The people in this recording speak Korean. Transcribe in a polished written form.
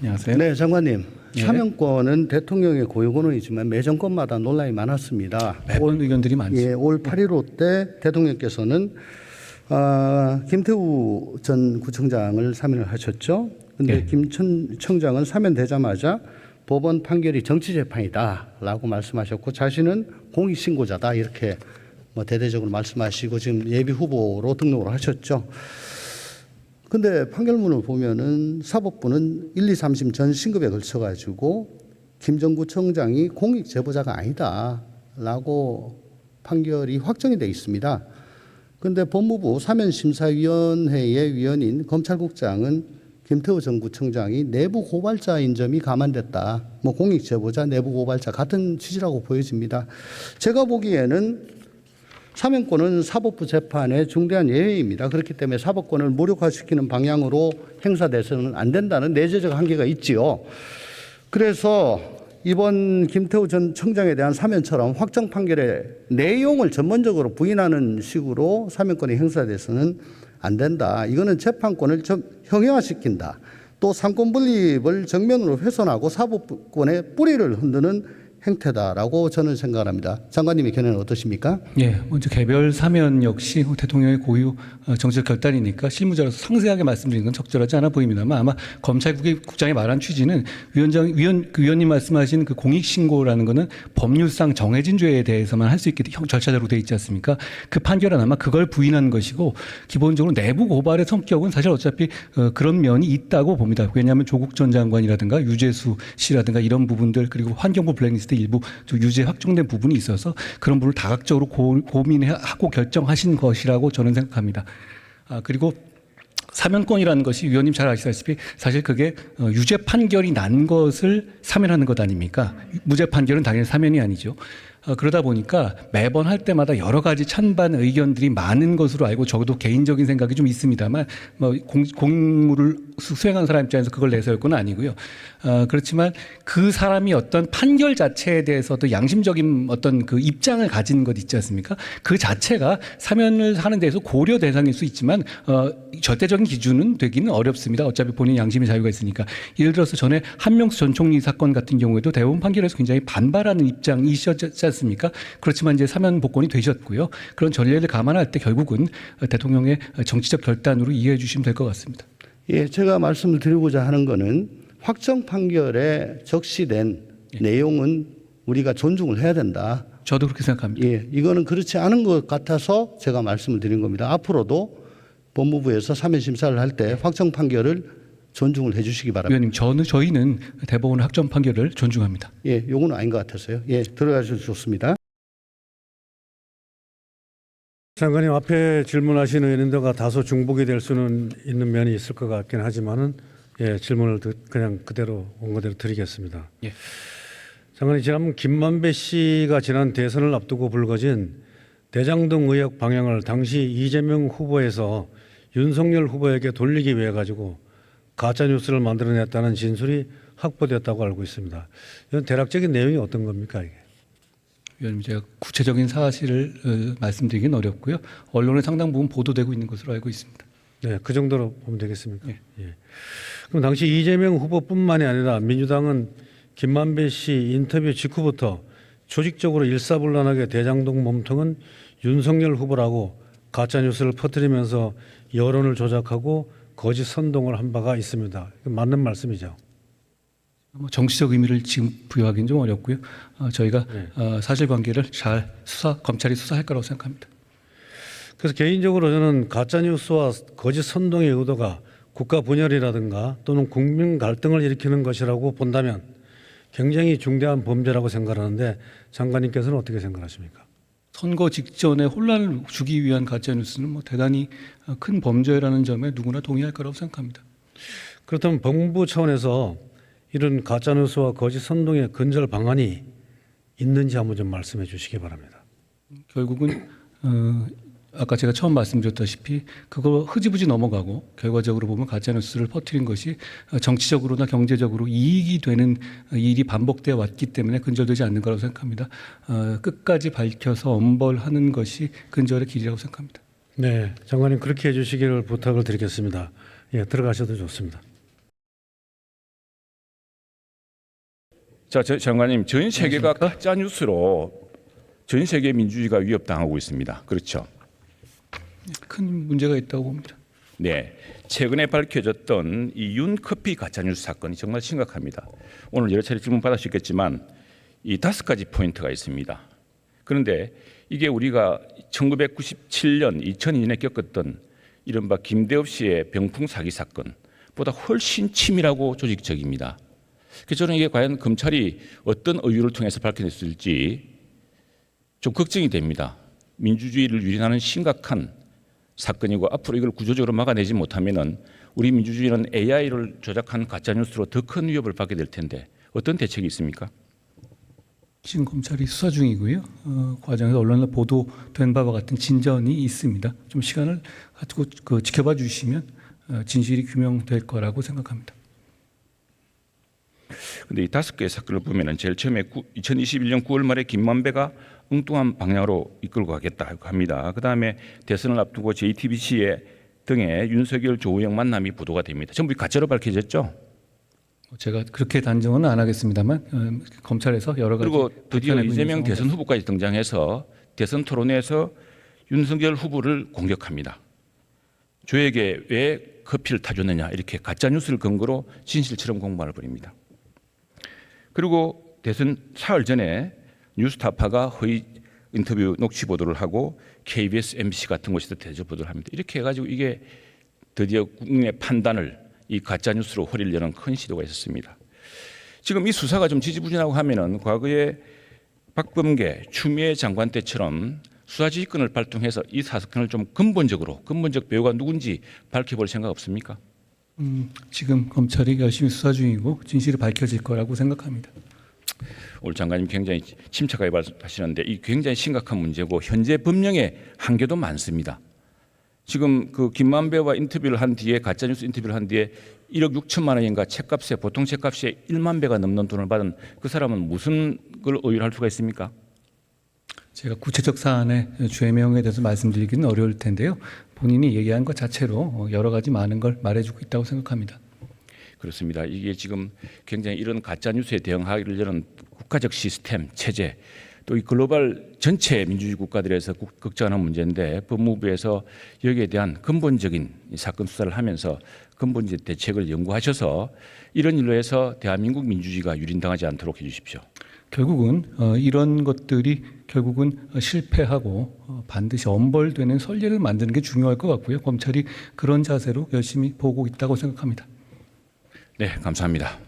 안녕하세요. 네, 장관님. 네. 사면권은 대통령의 고유권이지만 매 정권마다 논란이 많았습니다. 매번 의견들이 많습니다. 예, 올 8.15 때 대통령께서는 김태우 전 구청장을 사면을 하셨죠. 그런데 네. 김 청장은 사면되자마자 법원 판결이 정치재판이다라고 말씀하셨고 자신은 공익신고자다 이렇게 대대적으로 말씀하시고 지금 예비 후보로 등록을 하셨죠. 근데 판결문을 보면은 사법부는 1, 2, 3심 전 신급에 걸쳐 가지고 김정구청장이 공익 제보자가 아니다라고 판결이 확정이 돼 있습니다. 근데 법무부 사면심사위원회의 위원인 검찰국장은 김태우 전 구청장이 내부 고발자인 점이 감안됐다. 공익 제보자, 내부 고발자 같은 취지라고 보여집니다. 제가 보기에는 사면권은 사법부 재판의 중대한 예외입니다. 그렇기 때문에 사법권을 무력화시키는 방향으로 행사돼서는 안 된다는 내재적 한계가 있지요. 그래서 이번 김태우 전 청장에 대한 사면처럼 확정 판결의 내용을 전문적으로 부인하는 식으로 사면권이 행사돼서는 안 된다. 이거는 재판권을 좀 형해화시킨다. 또 상권 분립을 정면으로 훼손하고 사법권의 뿌리를 흔드는 행태다라고 저는 생각합니다. 장관님의 견해는 어떠십니까? 예, 먼저 개별 사면 역시 대통령의 고유 정치적 결단이니까 실무자로서 상세하게 말씀드린 건 적절하지 않아 보입니다만 아마 검찰국장이 말한 취지는 위원님 말씀하신 그 공익신고라는 거는 법률상 정해진 죄에 대해서만 할 수 있게 절차적으로 돼 있지 않습니까? 그 판결은 아마 그걸 부인한 것이고 기본적으로 내부 고발의 성격은 사실 어차피 그런 면이 있다고 봅니다. 왜냐하면 조국 전 장관이라든가 유재수 씨라든가 이런 부분들 그리고 환경부 블랙리스트 일부 유죄 확정된 부분이 있어서 그런 부분을 다각적으로 고민하고 결정하신 것이라고 저는 생각합니다. 그리고 사면권이라는 것이 위원님 잘 아시다시피 사실 그게 유죄 판결이 난 것을 사면하는 것 아닙니까? 무죄 판결은 당연히 사면이 아니죠. 그러다 보니까 매번 할 때마다 여러 가지 찬반 의견들이 많은 것으로 알고 적어도 개인적인 생각이 좀 있습니다만 공무를 수행한 사람 입장에서 그걸 내세울 건 아니고요. 그렇지만 그 사람이 어떤 판결 자체에 대해서도 양심적인 어떤 그 입장을 가진 것 있지 않습니까? 그 자체가 사면을 하는 데서 고려 대상일 수 있지만 절대적인 기준은 되기는 어렵습니다. 어차피 본인 양심의 자유가 있으니까. 예를 들어서 전에 한명수 전 총리 사건 같은 경우에도 대법원 판결에서 굉장히 반발하는 입장이셨지 않습니까? 그렇지만 이제 사면 복권이 되셨고요. 그런 전례를 감안할 때 결국은 대통령의 정치적 결단으로 이해해 주시면 될 것 같습니다. 예, 제가 말씀을 드리고자 하는 거는 확정 판결에 적시된 내용은 우리가 존중을 해야 된다. 저도 그렇게 생각합니다. 예, 이거는 그렇지 않은 것 같아서 제가 말씀을 드린 겁니다. 앞으로도 법무부에서 사면 심사를 할 때 확정 판결을 존중을 해 주시기 바랍니다. 위원님, 저희는 대법원 확정 판결을 존중합니다. 예, 요거는 아닌 것 같아서요. 예, 들어가셔도 좋습니다. 장관님 앞에 질문하신 의원님들과 다소 중복이 될 수는 있는 면이 있을 것 같긴 하지만은 질문을 그냥 그대로 온 그대로 드리겠습니다. 예. 장관님 지난번 김만배 씨가 지난 대선을 앞두고 불거진 대장동 의혹 방향을 당시 이재명 후보에서 윤석열 후보에게 돌리기 위해 가지고 가짜 뉴스를 만들어냈다는 진술이 확보됐다고 알고 있습니다. 이건 대략적인 내용이 어떤 겁니까 이게? 위원님, 제가 구체적인 사실을 말씀드리긴 어렵고요. 언론에 상당 부분 보도되고 있는 것으로 알고 있습니다. 네, 그 정도로 보면 되겠습니까? 예. 예. 그럼 당시 이재명 후보뿐만이 아니라 민주당은 김만배 씨 인터뷰 직후부터 조직적으로 일사불란하게 대장동 몸통은 윤석열 후보라고 가짜 뉴스를 퍼뜨리면서 여론을 조작하고 거짓 선동을 한 바가 있습니다. 맞는 말씀이죠. 정치적 의미를 지금 부여하기는 좀 어렵고요. 저희가 사실관계를 잘 검찰이 수사할 거라고 생각합니다. 그래서 개인적으로 저는 가짜 뉴스와 거짓 선동의 의도가 국가 분열이라든가 또는 국민 갈등을 일으키는 것이라고 본다면 굉장히 중대한 범죄라고 생각하는데 장관님께서는 어떻게 생각하십니까? 선거 직전에 혼란을 주기 위한 가짜 뉴스는 대단히 큰 범죄라는 점에 누구나 동의할 거라고 생각합니다. 그렇다면 법무부 차원에서 이런 가짜 뉴스와 거짓 선동의 근절 방안이 있는지 한번 좀 말씀해 주시기 바랍니다. 결국은 아까 제가 처음 말씀드렸다시피 그거 흐지부지 넘어가고 결과적으로 보면 가짜뉴스를 퍼뜨린 것이 정치적으로나 경제적으로 이익이 되는 일이 반복되어 왔기 때문에 근절되지 않는 거라고 생각합니다. 끝까지 밝혀서 엄벌하는 것이 근절의 길이라고 생각합니다. 네, 장관님 그렇게 해주시기를 부탁을 드리겠습니다. 예, 들어가셔도 좋습니다. 자, 장관님, 전 세계가 가짜 뉴스로 전 세계 민주주의가 위협당하고 있습니다. 그렇죠? 큰 문제가 있다고 봅니다. 네, 최근에 밝혀졌던 이 윤커피 가짜뉴스 사건이 정말 심각합니다. 오늘 여러 차례 질문 받으셨겠지만 이 5가지 포인트가 있습니다. 그런데 이게 우리가 1997년, 2002년에 겪었던 이른바 김대엽 씨의 병풍 사기 사건보다 훨씬 치밀하고 조직적입니다. 그래서 저는 이게 과연 검찰이 어떤 의유를 통해서 밝혀냈을지 좀 걱정이 됩니다. 민주주의를 유린하는 심각한 사건이고 앞으로 이걸 구조적으로 막아내지 못하면은 우리 민주주의는 AI를 조작한 가짜뉴스로 더 큰 위협을 받게 될 텐데 어떤 대책이 있습니까? 지금 검찰이 수사 중이고요. 과정에서 언론에 보도된 바와 같은 진전이 있습니다. 좀 시간을 가지고 지켜봐 주시면 진실이 규명될 거라고 생각합니다. 근데 이 5개의 사건을 보면은 제일 처음에 2021년 9월 말에 김만배가 엉뚱한 방향으로 이끌고 가겠다고 합니다. 그다음에 대선을 앞두고 JTBC 등의 윤석열 조우영 만남이 보도가 됩니다. 전부 가짜로 밝혀졌죠. 제가 그렇게 단정은 안 하겠습니다만 검찰에서 여러 가지 그리고 드디어 밝혀내고 있는 이재명 대선 상황에서 후보까지 등장해서 대선 토론회에서 윤석열 후보를 공격합니다. 조에게 왜 커피를 타줬느냐 이렇게 가짜 뉴스를 근거로 진실처럼 공방을 벌입니다. 그리고 대선 사흘 전에 뉴스타파가 허위 인터뷰 녹취 보도를 하고 KBS, MBC 같은 곳에서 대접 보도를 합니다. 이렇게 해가지고 이게 드디어 국민의 판단을 이 가짜 뉴스로 허리려는 큰 시도가 있었습니다. 지금 이 수사가 좀 지지부진하고 하면은 과거에 박범계, 추미애 장관 때처럼 수사지휘권을 발동해서 이 사건을 좀 근본적 배우가 누군지 밝혀볼 생각 없습니까? 지금 검찰이 열심히 수사 중이고 진실이 밝혀질 거라고 생각합니다. 오늘 장관님 굉장히 침착하게 말씀하시는데 이 굉장히 심각한 문제고 현재 법령의 한계도 많습니다. 지금 그 김만배와 인터뷰를 한 뒤에 가짜뉴스 인터뷰를 한 뒤에 1억 6천만 원인가 책값에 보통 책값에 1만 배가 넘는 돈을 받은 그 사람은 무슨 걸 의율할 수가 있습니까? 제가 구체적 사안의 죄명에 대해서 말씀드리기는 어려울 텐데요. 본인이 얘기한 것 자체로 여러 가지 많은 걸 말해주고 있다고 생각합니다. 그렇습니다. 이게 지금 굉장히 이런 가짜 뉴스에 대응하려는 국가적 시스템, 체제, 또 이 글로벌 전체 민주주의 국가들에서 걱정하는 문제인데 법무부에서 여기에 대한 근본적인 사건 수사를 하면서 근본적 대책을 연구하셔서 이런 일로 해서 대한민국 민주주의가 유린당하지 않도록 해주십시오. 결국은 이런 것들이 결국은 실패하고 반드시 엄벌되는 선례를 만드는 게 중요할 것 같고요. 검찰이 그런 자세로 열심히 보고 있다고 생각합니다. 네, 감사합니다.